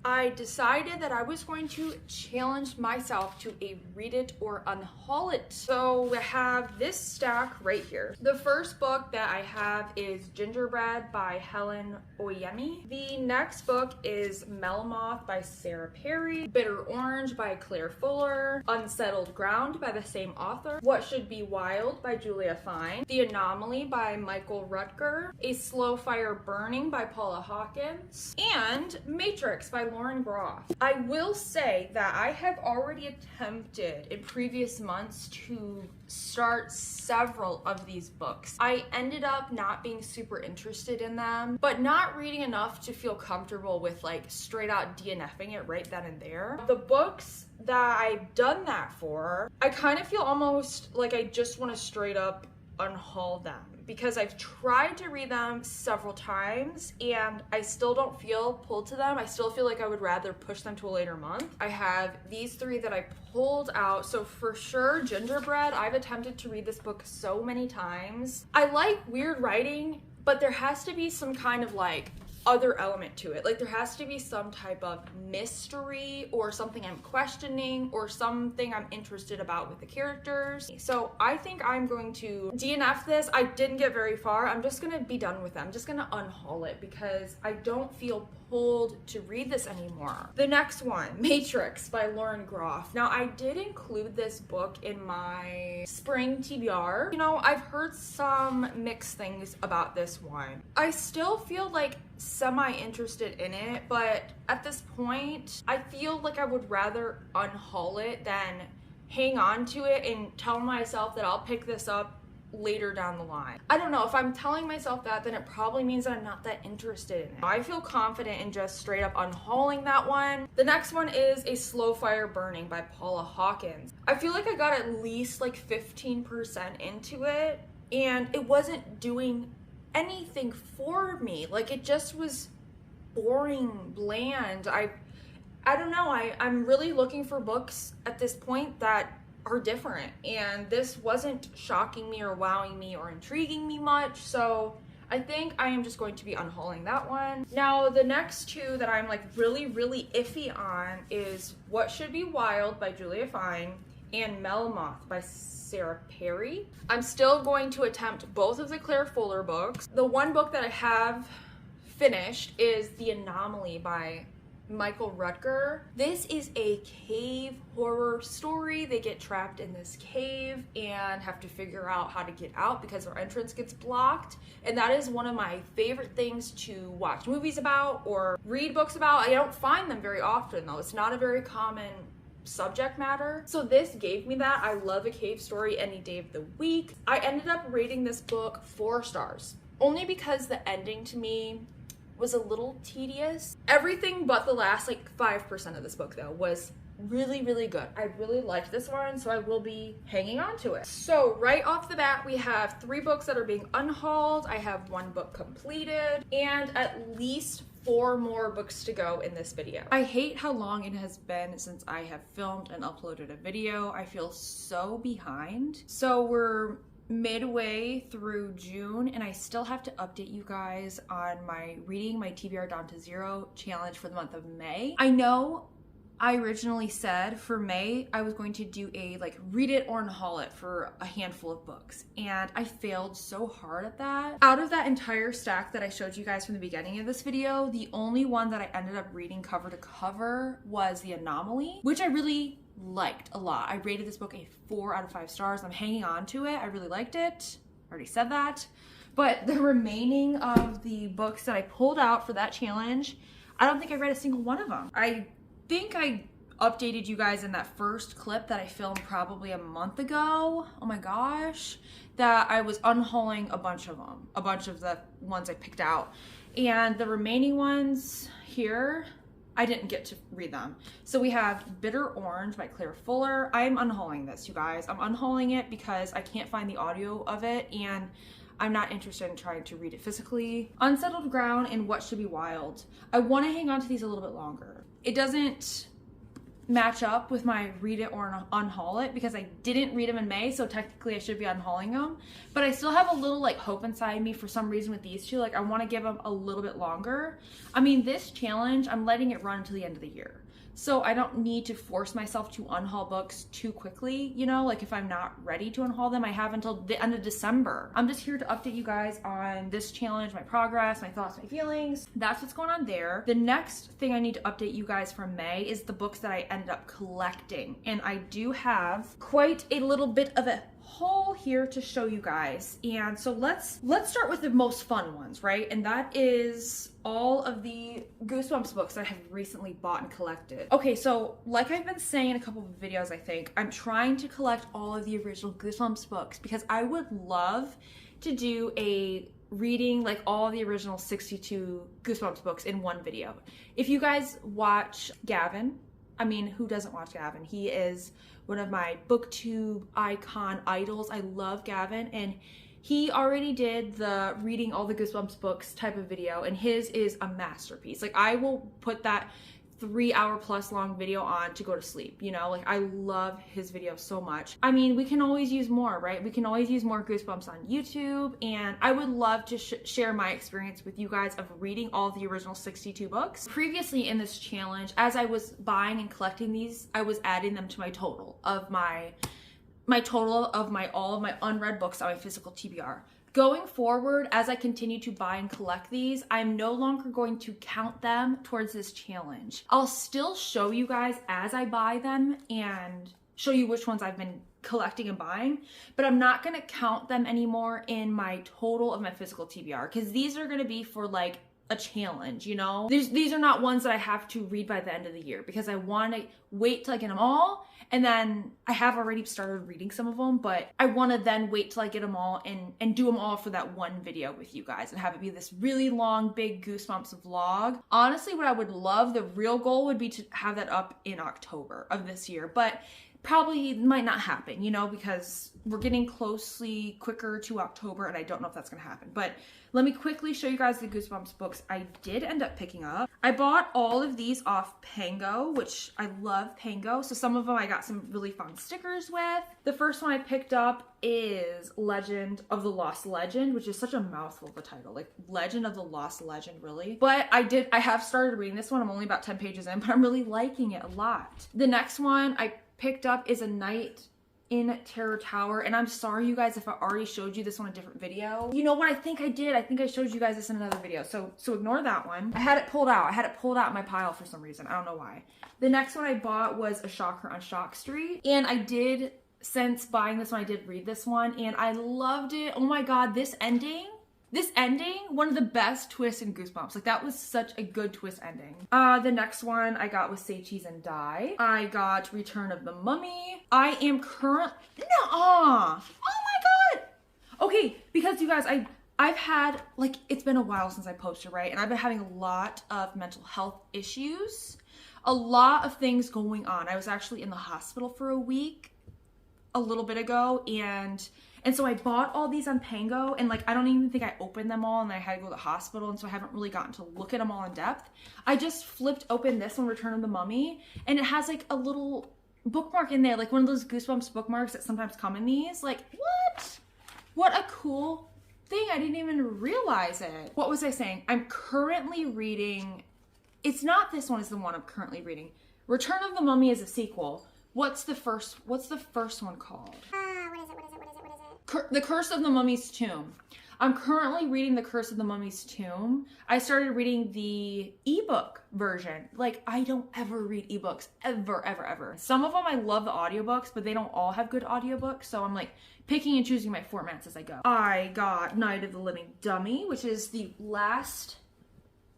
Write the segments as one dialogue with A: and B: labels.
A: I decided that I was going to challenge myself to a read it or unhaul it. So we have this stack right here. The first book that I have is Gingerbread by 𝚲𝚃𝙃𝙃. The next book is 𝚲𝚃𝚃𝙃 by Sarah Perry, Bitter Orange by Claire Fuller, Unsettled Ground by the same author, What Should Be Wild by Julia Fine, The Anomaly by Michael Rutger, A Slow Fire Burning by Paula Hawkins, and Matrix by Lauren Groff. I will say that I have already attempted in previous months to start several of these books. I ended up not being super interested in them, but not reading enough to feel comfortable with like straight out DNFing it right then and there. The books that I've done that for, I kind of feel almost like I just want to straight up unhaul them, because I've tried to read them several times and I still don't feel pulled to them. I still feel like I would rather push them to a later month. I have these three that I pulled out. So for sure, Gingerbread, I've attempted to read this book so many times. I like weird writing, but there has to be some kind of like other element to it. Like there has to be some type of mystery or something I'm questioning or something I'm interested about with the characters. So I think I'm going to DNF this. I didn't get very far. I'm just gonna be done with it. I'm just gonna unhaul it because I don't feel pulled to read this anymore. The next one, Matrix by Lauren Groff. Now I did include this book in my spring TBR. You know, I've heard some mixed things about this one. I still feel like semi-interested in it, but at this point I feel like I would rather unhaul it than hang on to it and tell myself that I'll pick this up later down the line. I don't know, if I'm telling myself that, then it probably means that I'm not that interested in it. I feel confident in just straight up unhauling that one. The next one is A Slow Fire Burning by Paula Hawkins. I feel like I got at least like 15% into it and it wasn't doing anything for me. Like it just was boring, bland. I don't know. I'm really looking for books at this point that are different, and this wasn't shocking me or wowing me or intriguing me much, so I think I am just going to be unhauling that one. Now the next two that I'm like really iffy on is What Should Be Wild by Julia Fine and 𝚲𝚃𝚃𝙃 by Sarah Perry. I'm still going to attempt both of the Claire Fuller books. The one book that I have finished is The Anomaly by Michael Rutger. This is a cave horror story. They get trapped in this cave and have to figure out how to get out because their entrance gets blocked. And that is one of my favorite things to watch movies about or read books about. I don't find them very often though. It's not a very common subject matter. So this gave me that. I love a cave story any day of the week. I ended up rating this book 4 stars, only because the ending to me was a little tedious. Everything but the last like 5% of this book though was really good. I really liked this one, so I will be hanging on to it. So right off the bat, we have 3 books that are being unhauled. I have 1 book completed and at least 4 more books to go in this video. I hate how long it has been since I have filmed and uploaded a video. I feel so behind. So we're midway through June and I still have to update you guys on my reading my TBR down to 0 challenge for the month of May. I know I originally said for May I was going to do a like read it or unhaul it for a handful of books, and I failed so hard at that. Out of that entire stack that I showed you guys from the beginning of this video, the only one that I ended up reading cover to cover was The Anomaly, which I really liked a lot. I rated this book a 4 out of 5 stars. I'm hanging on to it. I really liked it. I already said that. But the remaining of the books that I pulled out for that challenge, I don't think I read a single one of them. I think I updated you guys in that first clip that I filmed probably a month ago. Oh my gosh. That I was unhauling a bunch of them. A bunch of the ones I picked out. And the remaining ones here, I didn't get to read them. So we have Bitter Orange by Claire Fuller. I'm unhauling this, you guys. I'm unhauling it because I can't find the audio of it and I'm not interested in trying to read it physically. Unsettled Ground and What Should Be Wild. I want to hang on to these a little bit longer. It doesn't match up with my read it or unhaul it because I didn't read them in May, so technically I should be unhauling them. But I still have a little like hope inside me for some reason with these two. Like I want to give them a little bit longer. I mean, this challenge, I'm letting it run until the end of the year. So I don't need to force myself to unhaul books too quickly, you know, like if I'm not ready to unhaul them, I have until the end of December. I'm just here to update you guys on this challenge, my progress, my thoughts, my feelings. That's what's going on there. The next thing I need to update you guys from May is the books that I ended up collecting. And I do have quite a little bit of a haul here to show you guys. And so let's start with the most fun ones, right? And that is all of the Goosebumps books that I have recently bought and collected. Okay, so like I've been saying in a couple of videos, I think, I'm trying to collect all of the original Goosebumps books because I would love to do a reading like all the original 62 Goosebumps books in one video. If you guys watch Gavin, I mean, who doesn't watch Gavin? He is one of my booktube icon idols. I love Gavin, and he already did the reading all the Goosebumps books type of video, and his is a masterpiece. Like I will put that 3-hour plus long video on to go to sleep, you know, like I love his video so much. I mean, we can always use more, right? We can always use more Goosebumps on YouTube, and I would love to share my experience with you guys of reading all the original 62 books. Previously in this challenge, as I was buying and collecting these, I was adding them to my total of all of my unread books on my physical TBR. Going forward, as I continue to buy and collect these, I'm no longer going to count them towards this challenge. I'll still show you guys as I buy them and show you which ones I've been collecting and buying, but I'm not gonna count them anymore in my total of my physical TBR because these are gonna be for like a challenge, you know? These are not ones that I have to read by the end of the year because I want to wait till I get them all, and then I have already started reading some of them, but I want to then wait till I get them all and do them all for that one video with you guys and have it be this really long, big Goosebumps vlog. Honestly, what I would love, the real goal would be to have that up in October of this year, but probably might not happen, you know, because we're getting quicker to October and I don't know if that's gonna happen. But let me quickly show you guys the Goosebumps books I did end up picking up. I bought all of these off Pango, which I love Pango. So some of them I got some really fun stickers with. The first one I picked up is Legend of the Lost Legend, which is such a mouthful of a title, like Legend of the Lost Legend, really. But I have started reading this one. I'm only about 10 pages in, but I'm really liking it a lot. The next one I picked up is A Night in Terror Tower, and I'm sorry you guys if I already showed you this on a different video. You know what, I think I did. I think I showed you guys this in another video, so ignore that one. I had it pulled out. I had it pulled out in my pile for some reason. I don't know why. The next one I bought was A Shocker on Shock Street, and I did, since buying this one, I did read this one, and I loved it. Oh my god, this ending, one of the best twists in Goosebumps. Like, that was such a good twist ending. The next one I got was 𝚲𝚃𝙷𝚃. I got Return of the Mummy. I am oh my god! Okay, because you guys, I've had, like, it's been a while since I posted, right? And I've been having a lot of mental health issues. A lot of things going on. I was actually in the hospital for a week a little bit ago, and so I bought all these on Pango, and like I don't even think I opened them all, and I had to go to the hospital, and so I haven't really gotten to look at them all in depth. I just flipped open this one, Return of the Mummy, and it has like a little bookmark in there, like one of those Goosebumps bookmarks that sometimes come in these. Like, what a cool thing. I didn't even realize it. What was I saying? I'm currently reading, it's not this one, is the one I'm currently reading. Return of the Mummy is a sequel. What's the first one called? The Curse of the Mummy's Tomb. I'm currently reading The Curse of the Mummy's Tomb. I started reading the ebook version. Like, I don't ever read ebooks, ever. Some of them I love the audiobooks, but they don't all have good audiobooks, so I'm like picking and choosing my formats as I go. I got Night of the Living Dummy, which is the last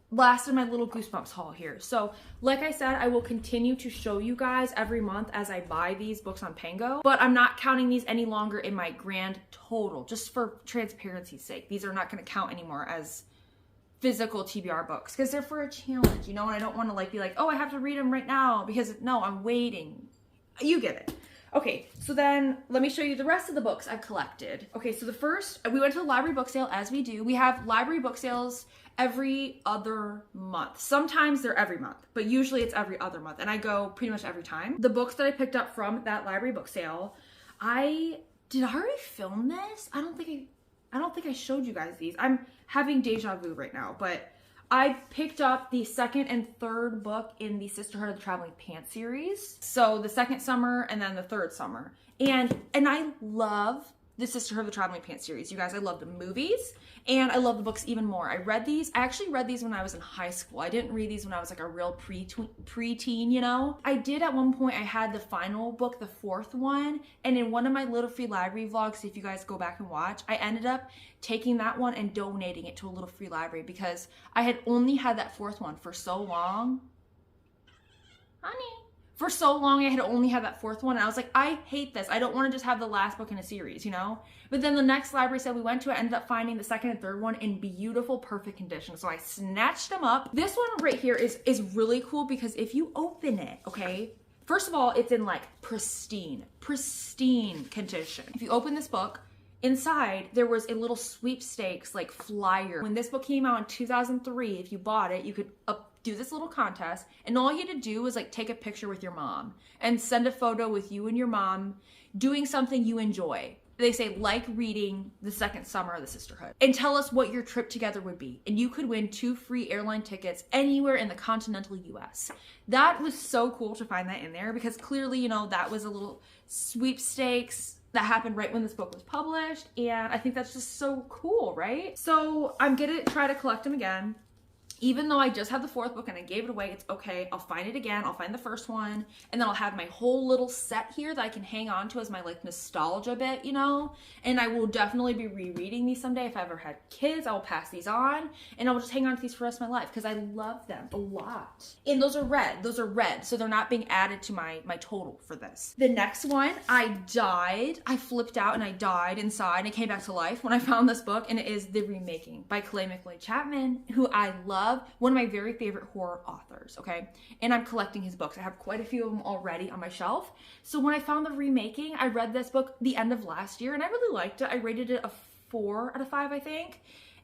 A: of my little Goosebumps haul here. So like I said, I will continue to show you guys every month as I buy these books on Pango, but I'm not counting these any longer in my grand total, just for transparency's sake. These are not going to count anymore as physical TBR books because they're for a challenge, you know, and I don't want to like be like, oh, I have to read them right now, because no, I'm waiting. You get it. Okay, so then let me show you the rest of the books I've collected. Okay, so the first, we went to the library book sale as we do. We have library book sales every other month. Sometimes they're every month, but usually it's every other month. And I go pretty much every time. The books that I picked up from that library book sale, did I already film this? I don't think I showed you guys these. I'm having deja vu right now, but I picked up the second and third book in the Sisterhood of the Traveling Pants series. So the second summer and then the third summer. And I love the Sisterhood of the Traveling Pants series. You guys, I love the movies and I love the books even more. I actually read these when I was in high school. I didn't read these when I was like a real preteen, you know? I did at one point, I had the final book, the fourth one, and in one of my Little Free Library vlogs, if you guys go back and watch, I ended up taking that one and donating it to a Little Free Library because I had only had that fourth one for so long. Honey. For so long, I had only had that fourth one, and I was like, I hate this. I don't want to just have the last book in a series, you know? But then the next library sale we went to, I ended up finding the second and third one in beautiful, perfect condition. So I snatched them up. This one right here is really cool because if you open it, okay, first of all, it's in like pristine condition. If you open this book, inside there was a little sweepstakes like flyer. When this book came out in 2003, if you bought it, you could do this little contest, and all you had to do was like take a picture with your mom and send a photo with you and your mom doing something you enjoy. They say like reading the second summer of the Sisterhood, and tell us what your trip together would be, and you could win 2 free airline tickets anywhere in the continental US. That was so cool to find that in there because clearly, you know, that was a little sweepstakes that happened right when this book was published, and I think that's just so cool, right? So I'm gonna try to collect them again. Even though I just had the fourth book and I gave it away, it's okay. I'll find it again. I'll find the first one. And then I'll have my whole little set here that I can hang on to as my like nostalgia bit, you know? And I will definitely be rereading these someday. If I ever had kids, I will pass these on. And I will just hang on to these for the rest of my life because I love them a lot. And those are red. Those are red. So they're not being added to my total for this. The next one, I died. I flipped out and I died inside and it came back to life when I found this book. And it is The Remaking by 𝚲𝙃𝙃𝙃, who I love. One of my very favorite horror authors, okay? And I'm collecting his books. I have quite a few of them already on my shelf. So when I found The Remaking, I read this book the end of last year and I really liked it. I rated it a 4 out of 5, I think.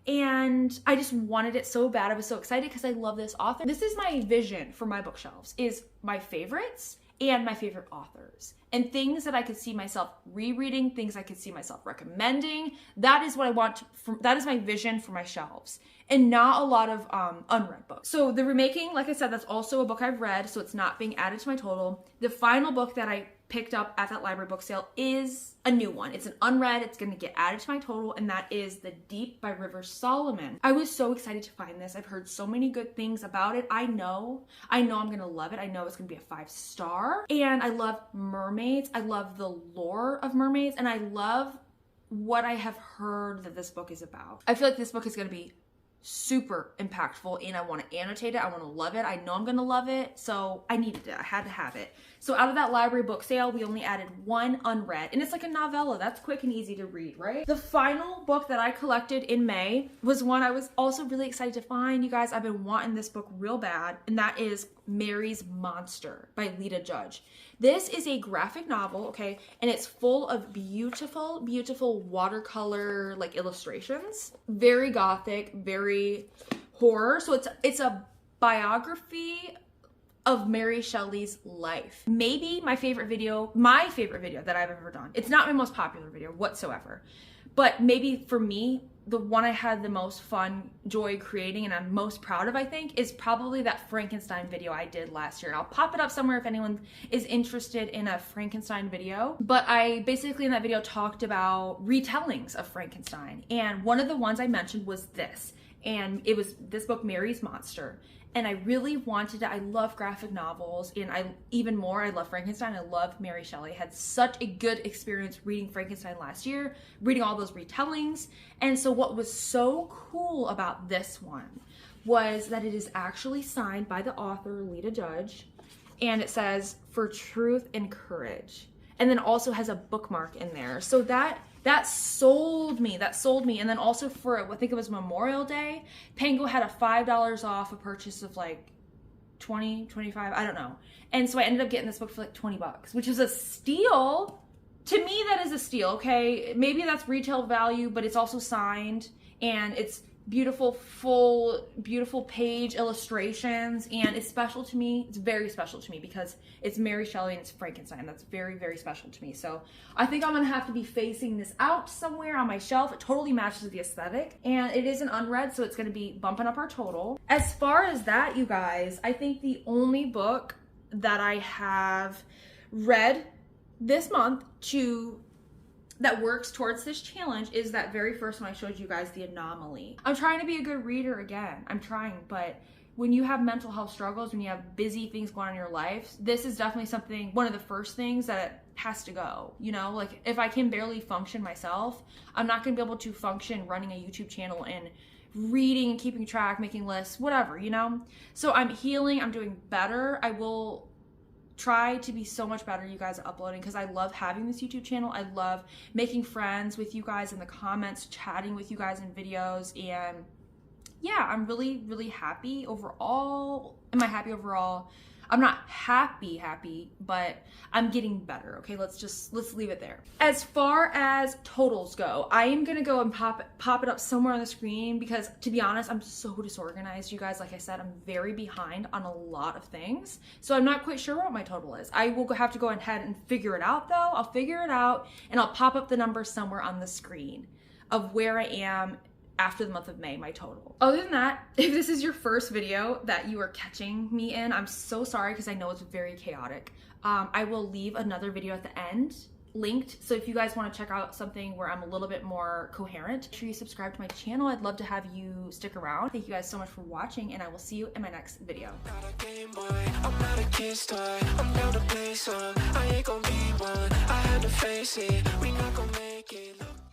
A: And I just wanted it so bad. I was so excited because I love this author. This is my vision for my bookshelves, is my favorites and my favorite authors. And things that I could see myself rereading, things I could see myself recommending. That is what I want, that is my vision for my shelves. And not a lot of unread books. So The Remaking, like I said, that's also a book I've read, so it's not being added to my total. The final book that I picked up at that library book sale is a new one. It's an unread, it's gonna get added to my total, and that is The Deep by River Solomon. I was so excited to find this. I've heard so many good things about it. I know I'm gonna love it. I know it's gonna be a 5-star. And I love mermaids. I love the lore of mermaids, and I love what I have heard that this book is about. I feel like this book is gonna be super impactful and I want to annotate it. I want to love it. I know I'm going to love it. So I needed it. I had to have it. So out of that library book sale, we only added one unread, and it's like a novella. That's quick and easy to read, right? The final book that I collected in May was one I was also really excited to find. You guys, I've been wanting this book real bad, and that is Mary's Monster by 𝚲𝙃 𝚃𝙃. This is a graphic novel, okay? And it's full of beautiful, beautiful watercolor like illustrations. Very gothic, very horror. So it's a biography of Mary Shelley's life. Maybe my favorite video that I've ever done. It's not my most popular video whatsoever, but maybe for me, the one I had the most fun, joy creating, and I'm most proud of, I think, is probably that Frankenstein video I did last year. And I'll pop it up somewhere if anyone is interested in a Frankenstein video. But I basically in that video talked about retellings of Frankenstein. And one of the ones I mentioned was this. And it was this book, Mary's Monster. And I really wanted it. I love graphic novels, and I love Frankenstein. I love Mary Shelley. I had such a good experience reading Frankenstein last year, reading all those retellings. And so what was so cool about this one was that it is actually signed by the author, 𝚲𝙃 𝚃𝙃, and it says, "For truth and courage." And then also has a bookmark in there. So that sold me. And then also for, I think it was Memorial Day, Pango had a $5 off a purchase of like 20, 25, I don't know. And so I ended up getting this book for like 20 bucks, which is a steal. To me, that is a steal, okay? Maybe that's retail value, but it's also signed, and it's beautiful, full, beautiful page illustrations, and it's special to me. It's very special to me because it's Mary Shelley and it's Frankenstein. That's very, very special to me. So I think I'm gonna have to be facing this out somewhere on my shelf. It totally matches the aesthetic, and it is an unread, so it's gonna be bumping up our total. As far as that, you guys, I think the only book that I have read this month that works towards this challenge is that very first one I showed you guys, The Anomaly. I'm trying to be a good reader again. I'm trying, but when you have mental health struggles, when you have busy things going on in your life, this is definitely something, one of the first things that has to go, you know? Like, if I can barely function myself, I'm not gonna be able to function running a YouTube channel and reading, keeping track, making lists, whatever, you know? So I'm healing, I'm doing better. I will try to be so much better, you guys, at uploading, because I love having this YouTube channel. I love making friends with you guys in the comments, chatting with you guys in videos, and yeah, I'm really, really happy overall. Am I happy overall? I'm not happy, but I'm getting better, okay? Let's leave it there. As far as totals go, I am gonna go and pop it up somewhere on the screen because, to be honest, I'm so disorganized, you guys. Like I said, I'm very behind on a lot of things, so I'm not quite sure what my total is. I will have to go ahead and figure it out, though. I'll figure it out, and I'll pop up the number somewhere on the screen of where I am after the month of May, my total. Other than that, if this is your first video that you are catching me in, I'm so sorry because I know it's very chaotic. I will leave another video at the end linked, so if you guys want to check out something where I'm a little bit more coherent, make sure you subscribe to my channel. I'd love to have you stick around. Thank you guys so much for watching, and I will see you in my next video. I'm not a kid's toy. I'm down to play some. I ain't gonna be one. I had to face it. We not gonna